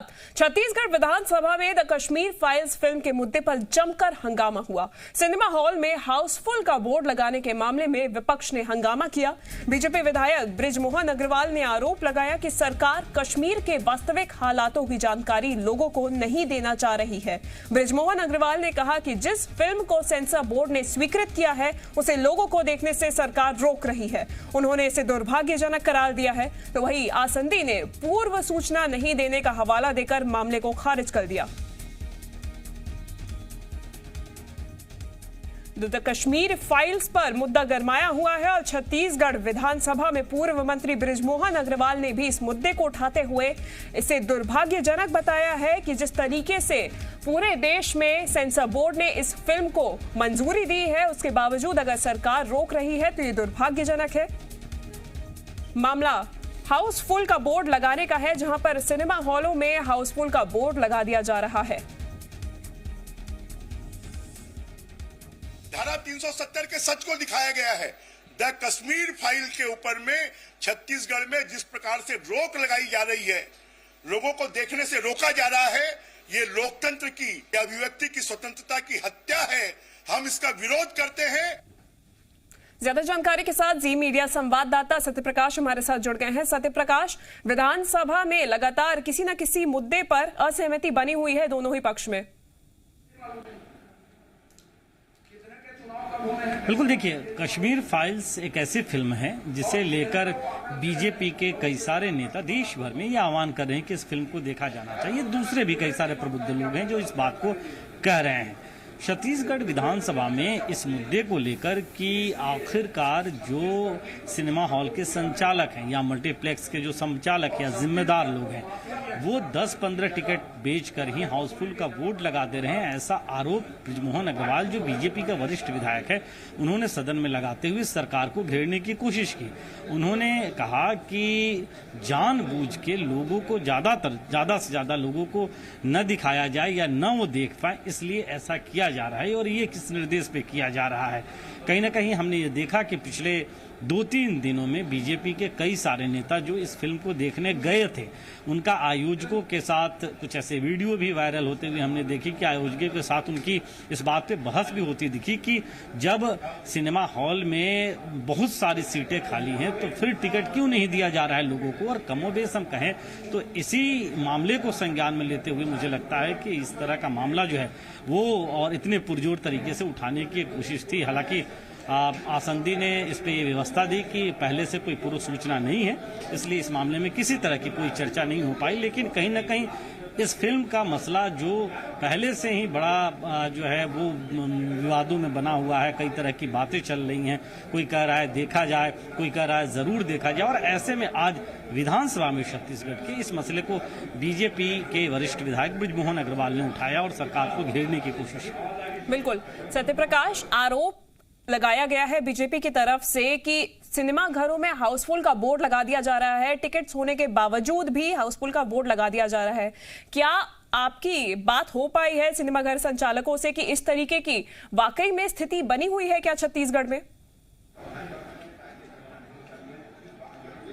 छत्तीसगढ़ विधानसभा में the Kashmir files film के मुद्दे पर जमकर हंगामा हुआ। सिनेमा हॉल में हाउसफुल का बोर्ड लगाने के मामले में विपक्ष ने हंगामा किया। बीजेपी विधायक बृजमोहन अग्रवाल ने आरोप लगाया कि सरकार कश्मीर के वास्तविक हालातों की जानकारी लोगों को नहीं देना चाह रही है। बृजमोहन अग्रवाल ने कहा कि जिस फिल्म को सेंसर बोर्ड ने स्वीकृत किया है उसे लोगों को देखने से सरकार रोक रही है। उन्होंने इसे दुर्भाग्यजनक करार दिया है। तो वहीं आसंदी ने पूर्व सूचना नहीं देने का हवाला देकर मामले को खारिज कर दिया। द कश्मीर फाइल्स पर मुद्दा गरमाया हुआ है और छत्तीसगढ़ विधानसभा में पूर्व मंत्री बृजमोहन अग्रवाल ने भी इस मुद्दे को उठाते हुए इसे दुर्भाग्यजनक बताया है कि जिस तरीके से पूरे देश में सेंसर बोर्ड ने इस फिल्म को मंजूरी दी है उसके बावजूद अगर सरकार रोक रही है तो ये दुर्भाग्यजनक है। मामला हाउसफुल का बोर्ड लगाने का है, जहां पर सिनेमा हॉलों में हाउसफुल का बोर्ड लगा दिया जा रहा है। धारा 370 के सच को दिखाया गया है। द कश्मीर फाइल के ऊपर में छत्तीसगढ़ में जिस प्रकार से रोक लगाई जा रही है, लोगों को देखने से रोका जा रहा है, ये लोकतंत्र की, अभिव्यक्ति की स्वतंत्रता की हत्या है। हम इसका विरोध करते हैं। ज्यादा जानकारी के साथ जी मीडिया संवाददाता सत्यप्रकाश हमारे साथ जुड़ गए हैं। सत्यप्रकाश, विधानसभा में लगातार किसी न किसी मुद्दे पर असहमति बनी हुई है दोनों ही पक्ष में। बिल्कुल, देखिए, कश्मीर फाइल्स एक ऐसी फिल्म है जिसे लेकर बीजेपी के कई सारे नेता देश भर में ये आह्वान कर रहे हैं कि इस फिल्म को देखा जाना चाहिए। दूसरे भी कई सारे प्रबुद्ध लोग हैं जो इस बात को कह रहे हैं। छत्तीसगढ़ विधानसभा में इस मुद्दे को लेकर कि आखिरकार जो सिनेमा हॉल के संचालक हैं या मल्टीप्लेक्स के जो संचालक या जिम्मेदार लोग हैं वो 10-15 टिकट बेचकर ही हाउसफुल का बोर्ड लगा दे रहे हैं, ऐसा आरोप बृजमोहन अग्रवाल जो बीजेपी का वरिष्ठ विधायक है उन्होंने सदन में लगाते हुए सरकार को घेरने की कोशिश की। उन्होंने कहा कि जानबूझ के लोगों को ज़्यादा से ज़्यादा लोगों को न दिखाया जाए या न वो देख पाए, इसलिए ऐसा किया जा रहा है। और ये किस निर्देश पे किया जा रहा है? कहीं ना कहीं हमने ये देखा कि पिछले 2-3 दिनों में बीजेपी के कई सारे नेता जो इस फिल्म को देखने गए थे, उनका आयोजकों के साथ कुछ ऐसे वीडियो भी वायरल होते हुए हमने देखी कि आयोजकों के साथ उनकी इस बात पे बहस भी होती दिखी कि जब सिनेमा हॉल में बहुत सारी सीटें खाली हैं तो फिर टिकट क्यों नहीं दिया जा रहा है लोगों को। और कमोबेश हम कहें तो इसी मामले को संज्ञान में लेते हुए मुझे लगता है कि इस तरह का मामला जो है वो और इतने पुरजोर तरीके से उठाने की कोशिश थी। हालांकि आसंदी ने इस पर यह व्यवस्था दी कि पहले से कोई पूर्व सूचना नहीं है, इसलिए इस मामले में किसी तरह की कोई चर्चा नहीं हो पाई। लेकिन कहीं ना कहीं इस फिल्म का मसला जो पहले से ही बड़ा जो है वो विवादों में बना हुआ है, कई तरह की बातें चल रही हैं। कोई कह रहा है देखा जाए, कोई कह रहा है जरूर देखा जाए। और ऐसे में आज विधानसभा में छत्तीसगढ़ के इस मसले को बीजेपी के वरिष्ठ विधायक बृजमोहन अग्रवाल ने उठाया और सरकार को घेरने की कोशिश की। बिल्कुल सत्यप्रकाश, आरोप लगाया गया है बीजेपी की तरफ से कि सिनेमा घरों में हाउसफुल का बोर्ड लगा दिया जा रहा है, टिकट्स होने के बावजूद भी हाउसफुल का बोर्ड लगा दिया जा रहा है। क्या आपकी बात हो पाई है सिनेमा घर संचालकों से कि इस तरीके की वाकई में स्थिति बनी हुई है क्या छत्तीसगढ़ में?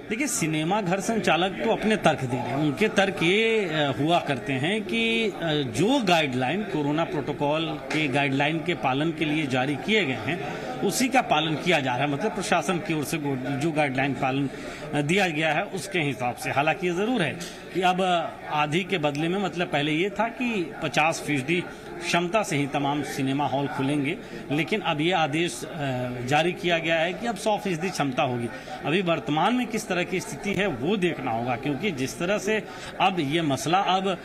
देखिए, सिनेमा घर संचालक तो अपने तर्क दे रहे हैं। उनके तर्क ये हुआ करते हैं कि जो गाइडलाइन कोरोना प्रोटोकॉल के गाइडलाइन के पालन के लिए जारी किए गए हैं उसी का पालन किया जा रहा है। मतलब प्रशासन की ओर से जो गाइडलाइन पालन दिया गया है उसके हिसाब से। हालांकि ये जरूर है कि अब आधी के बदले में, मतलब पहले ये था कि 50% क्षमता से ही तमाम सिनेमा हॉल खुलेंगे, लेकिन अब ये आदेश जारी किया गया है कि अब 100% क्षमता होगी। अभी वर्तमान में किस तरह की स्थिति है वो देखना होगा, क्योंकि जिस तरह से अब ये मसला अब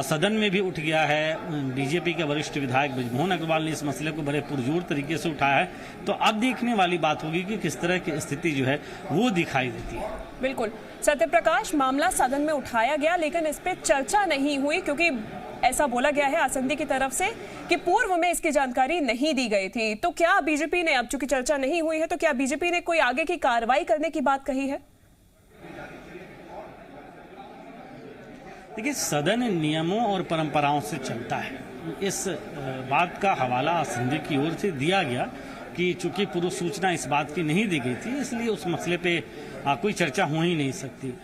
सदन में भी उठ गया है, बीजेपी के वरिष्ठ विधायक बृजमोहन अग्रवाल ने इस मसले को बड़े पुरजोर तरीके से उठाया है, तो अब देखने वाली बात होगी कि किस तरह की स्थिति जो है वो दिखाई देती है। बिल्कुल सत्यप्रकाश, मामला सदन में उठाया गया लेकिन इस पे चर्चा नहीं हुई क्योंकि ऐसा बोला गया है आसंदी की तरफ से कि पूर्व में इसकी जानकारी नहीं दी गई थी। तो क्या बीजेपी ने, अब चूंकि चर्चा नहीं हुई है, तो क्या बीजेपी ने कोई आगे की कार्रवाई करने की बात कही है? देखिए, सदन नियमों और परंपराओं से चलता है। इस बात का हवाला आसंदी की ओर से दिया गया कि चूंकि पूर्व सूचना इस बात की नहीं दी गई थी, इसलिए उस मसले पे कोई चर्चा हो ही नहीं सकती।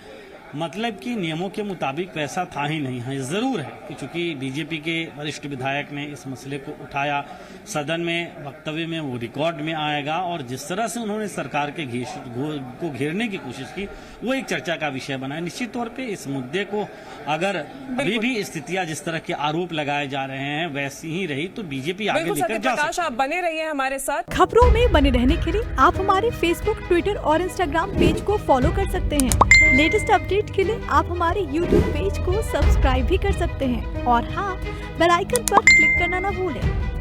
मतलब कि नियमों के मुताबिक वैसा था ही नहीं है। जरूर है कि चूंकि बीजेपी के वरिष्ठ विधायक ने इस मसले को उठाया, सदन में वक्तव्य में वो रिकॉर्ड में आएगा, और जिस तरह से उन्होंने सरकार के को घेरने की कोशिश की वो एक चर्चा का विषय बना है। निश्चित तौर पे इस मुद्दे को अगर अभी भी स्थितियां जिस तरह के आरोप लगाए जा रहे हैं वैसी ही रही तो बीजेपी आगे लेकर जा प्रकाश, सकती है। आप बने रहिए हमारे साथ। खबरों में बने रहने के लिए आप हमारे फेसबुक, ट्विटर और इंस्टाग्राम पेज को फॉलो कर सकते हैं। लेटेस्ट अपडेट के लिए आप हमारे यूट्यूब पेज को सब्सक्राइब भी कर सकते हैं और हाँ, बेल आइकन पर क्लिक करना ना भूलें।